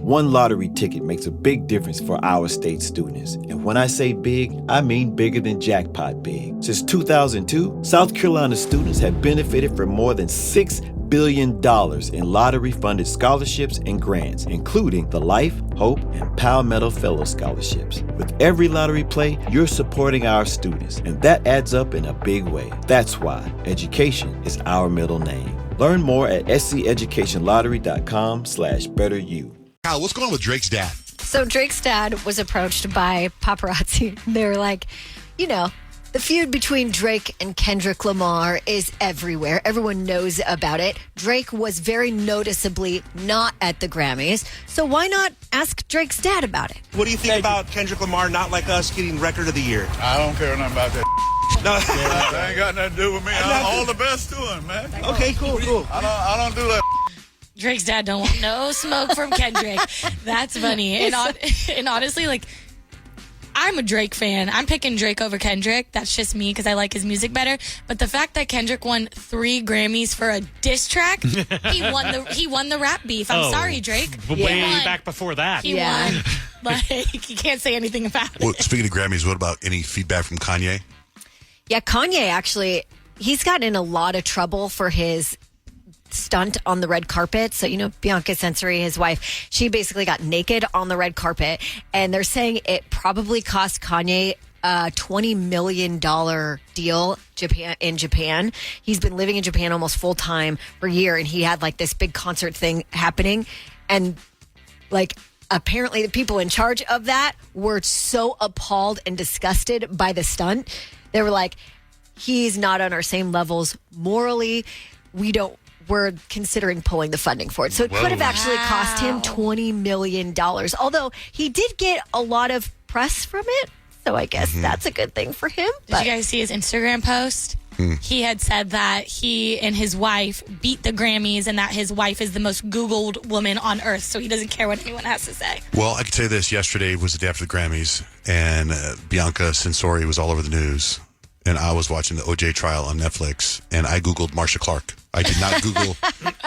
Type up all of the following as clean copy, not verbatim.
One lottery ticket makes a big difference for our state students. And when I say big, I mean bigger than jackpot big. Since 2002, South Carolina students have benefited from more than $6 billion in lottery-funded scholarships and grants, including the Life, Hope, and Palmetto Fellow Scholarships. With every lottery play, you're supporting our students, and that adds up in a big way. That's why education is our middle name. Learn more at scedjucationlottery.com/betteryou. Kyle, what's going on with Drake's dad? So Drake's dad was approached by paparazzi. They were like, you know, the feud between Drake and Kendrick Lamar is everywhere. Everyone knows about it. Drake was very noticeably not at the Grammys. So why not ask Drake's dad about it? What do you think about Kendrick Lamar, Not Like Us, getting Record of the Year? I don't care nothing about that. No. That ain't got nothing to do with me. All the best to him, man. Okay, cool. I don't do that. Drake's dad don't want no smoke from Kendrick. That's funny. And honestly, like, I'm a Drake fan. I'm picking Drake over Kendrick. That's just me because I like his music better. But the fact that Kendrick won 3 Grammys for a diss track, he won the rap beef. I'm sorry, Drake. Way back before that. He won. Like, you can't say anything about it. Well, speaking of Grammys, what about any feedback from Kanye? Yeah, Kanye actually, he's gotten in a lot of trouble for his stunt on the red carpet. So, you know, Bianca Censori, his wife, she basically got naked on the red carpet. And they're saying it probably cost Kanye a $20 million deal in Japan. He's been living in Japan almost full time for a year. And he had like this big concert thing happening. And like, apparently the people in charge of that were so appalled and disgusted by the stunt. They were like, he's not on our same levels morally. We're considering pulling the funding for it. So it could have actually cost him $20 million. Although he did get a lot of press from it. So I guess that's a good thing for him. Did you guys see his Instagram post? He had said that he and his wife beat the Grammys and that his wife is the most Googled woman on earth. So he doesn't care what anyone has to say. Well, I can tell you this. Yesterday was the day after the Grammys, and Bianca Censori was all over the news. And I was watching the OJ trial on Netflix, and I Googled Marsha Clark. I did not Google,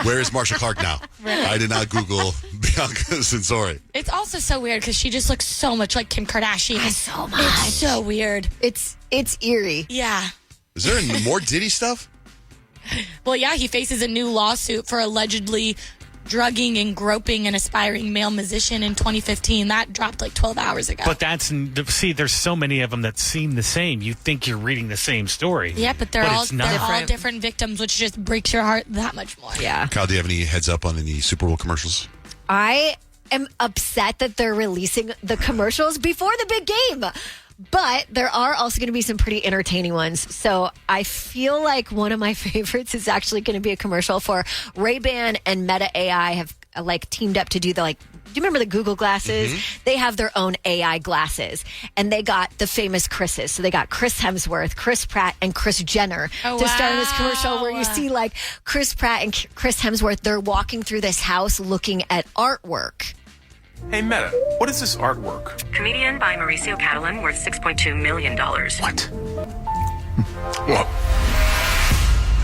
where is Marsha Clark now? Right. I did not Google Bianca Censori. It's also so weird because she just looks so much like Kim Kardashian. So much. It's so weird. It's eerie. Yeah. Is there any more Diddy stuff? Well, yeah, he faces a new lawsuit for allegedly drugging and groping an aspiring male musician in 2015. That dropped like 12 hours ago. But there's so many of them that seem the same. You think you're reading the same story. Yeah, but they're all different victims, which just breaks your heart that much more. Yeah. Kyle, do you have any heads up on any Super Bowl commercials? I am upset that they're releasing the commercials before the big game. But there are also going to be some pretty entertaining ones. So I feel like one of my favorites is actually going to be a commercial for Ray-Ban and Meta AI have like teamed up to do the do you remember the Google glasses? They have their own AI glasses, and they got the famous Chris's. So they got Chris Hemsworth, Chris Pratt, and Kris Jenner to star in this commercial where you see like Chris Pratt and Chris Hemsworth. They're walking through this house looking at artwork. Hey, Meta, what is this artwork? Comedian by Mauricio Catalan, worth $6.2 million. What? What?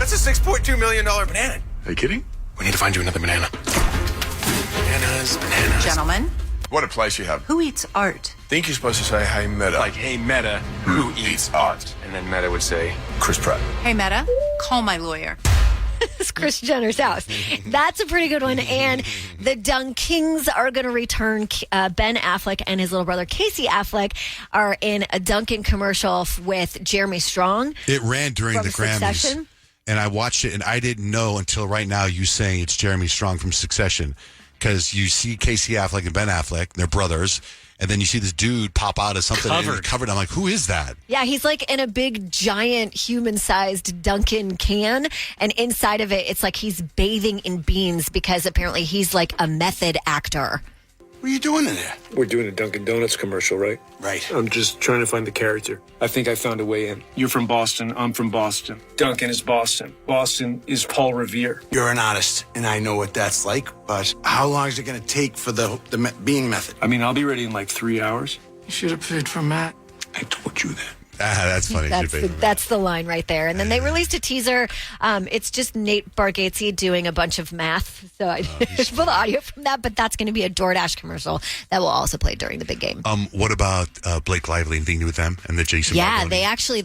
That's a $6.2 million banana. Are you kidding? We need to find you another banana. Bananas. Gentlemen, What a place you have. who eats art? I think you're supposed to say, hey, Meta. Like, hey, Meta, who eats art? And then Meta would say, Chris Pratt. Hey, Meta, call my lawyer. It's Kris Jenner's house. That's a pretty good one. And the Dunkings are going to return. Ben Affleck and his little brother Casey Affleck are in a Dunkin' commercial with Jeremy Strong. It ran during the Grammys. Succession. And I watched it, and I didn't know until right now you saying it's Jeremy Strong from Succession. Because you see Casey Affleck and Ben Affleck, they're brothers, and then you see this dude pop out of something covered. I'm like, who is that? Yeah, he's like in a big, giant, human-sized Dunkin' can, and inside of it, it's like he's bathing in beans because apparently he's like a method actor. What are you doing in there? We're doing a Dunkin' Donuts commercial, right? Right. I'm just trying to find the character. I think I found a way in. You're from Boston. I'm from Boston. Dunkin' is Boston. Boston is Paul Revere. You're an artist, and I know what that's like, but how long is it going to take for the being method? I mean, I'll be ready in like 3 hours. You should have paid for Matt. I told you that. That's funny. That's the line right there. And then they released a teaser. It's just Nate Bargatze doing a bunch of math. So I pulled the audio from that, but that's going to be a DoorDash commercial that will also play during the big game. What about Blake Lively? Anything new with them and the Jason Baldoni? They actually,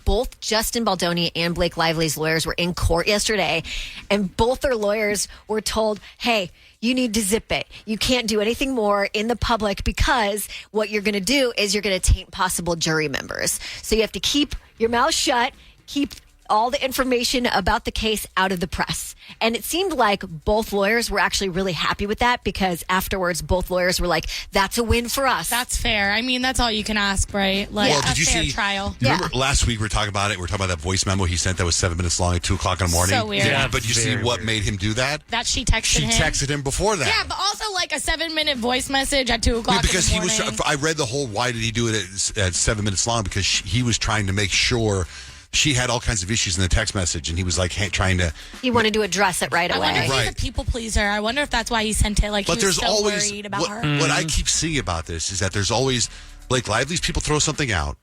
both Justin Baldoni and Blake Lively's lawyers were in court yesterday, and both their lawyers were told, hey, you need to zip it. You can't do anything more in the public because what you're going to do is you're going to taint possible jury members. So you have to keep your mouth shut, keep all the information about the case out of the press. And it seemed like both lawyers were actually really happy with that because afterwards both lawyers were like, that's a win for us. That's fair. I mean, that's all you can ask, right? Like did you fair see, trial. Remember last week we were talking about it? We were talking about that voice memo he sent that was 7 minutes long at 2 o'clock in the morning. So weird. Yeah, but you see what made him do that? That she texted him. She texted him before that. Yeah, but also like a 7-minute voice message at 2 o'clock because in the morning. he was. I read the whole why did he do it at 7 minutes long because he was trying to make sure. She had all kinds of issues in the text message, and he was like trying to. He wanted to address it right away. I wonder if he's a people pleaser. I wonder if that's why he sent it. Like, but he was so worried about her. What I keep seeing about this is that there's always Blake Lively's people throw something out,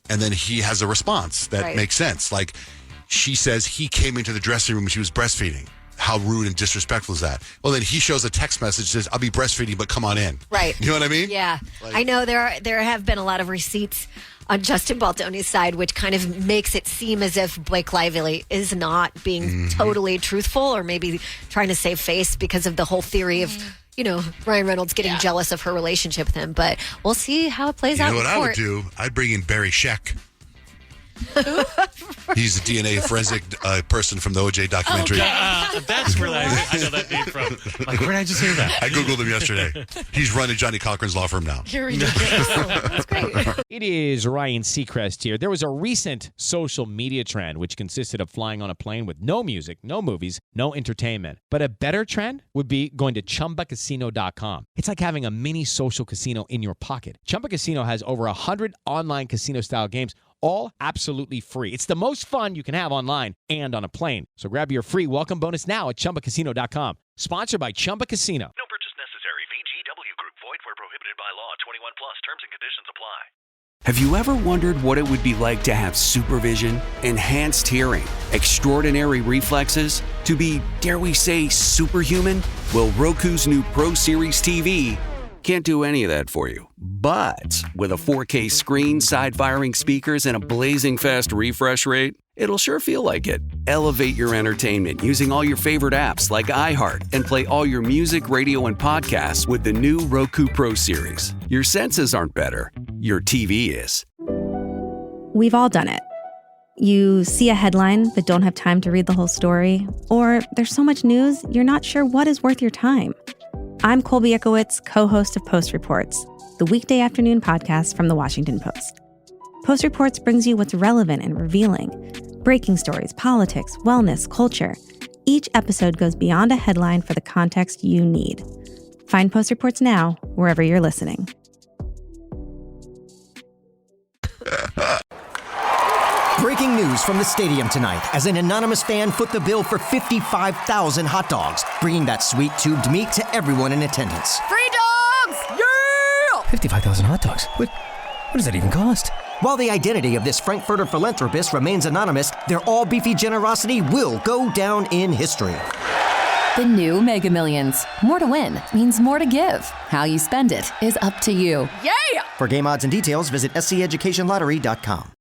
and then he has a response that makes sense. Like she says he came into the dressing room when she was breastfeeding. How rude and disrespectful is that? Well, then he shows a text message that says, I'll be breastfeeding, but come on in. Right. You know what I mean? Yeah. I know there have been a lot of receipts on Justin Baldoni's side, which kind of makes it seem as if Blake Lively is not being totally truthful or maybe trying to save face because of the whole theory of, Ryan Reynolds getting jealous of her relationship with him. But we'll see how it plays out in court. You know what I would do? I'd bring in Barry Sheck. He's a DNA forensic person from the OJ documentary. That's where I know that name from. Like, where did I just hear that? I Googled him yesterday. He's running Johnny Cochran's law firm now. You're ridiculous. That's great. It is Ryan Seacrest here. There was a recent social media trend which consisted of flying on a plane with no music, no movies, no entertainment. But a better trend would be going to ChumbaCasino.com. It's like having a mini social casino in your pocket. Chumba Casino has over 100 online casino-style games, all absolutely free. It's the most fun you can have online and on a plane. So grab your free welcome bonus now at ChumbaCasino.com. Sponsored by Chumba Casino. No purchase necessary. VGW Group. Void where prohibited by law. 21 plus. Terms and conditions apply. Have you ever wondered what it would be like to have supervision, enhanced hearing, extraordinary reflexes, to be, dare we say, superhuman? Well, Roku's new Pro Series TV can't do any of that for you. But with a 4K screen, side-firing speakers, and a blazing fast refresh rate, it'll sure feel like it. Elevate your entertainment using all your favorite apps like iHeart and play all your music, radio, and podcasts with the new Roku Pro Series. Your senses aren't better. Your TV is. We've all done it. You see a headline but don't have time to read the whole story, or there's so much news you're not sure what is worth your time. I'm Colby Ekowitz, co-host of Post Reports, the weekday afternoon podcast from The Washington Post. Post Reports brings you what's relevant and revealing. Breaking stories, politics, wellness, culture. Each episode goes beyond a headline for the context you need. Find Post Reports now, wherever you're listening. Breaking news from the stadium tonight as an anonymous fan foot the bill for 55,000 hot dogs, bringing that sweet tubed meat to everyone in attendance. Free dogs! Yeah! 55,000 hot dogs? What does that even cost? While the identity of this Frankfurter philanthropist remains anonymous, their all-beefy generosity will go down in history. The new Mega Millions. More to win means more to give. How you spend it is up to you. Yeah! For game odds and details, visit SCEducationLottery.com.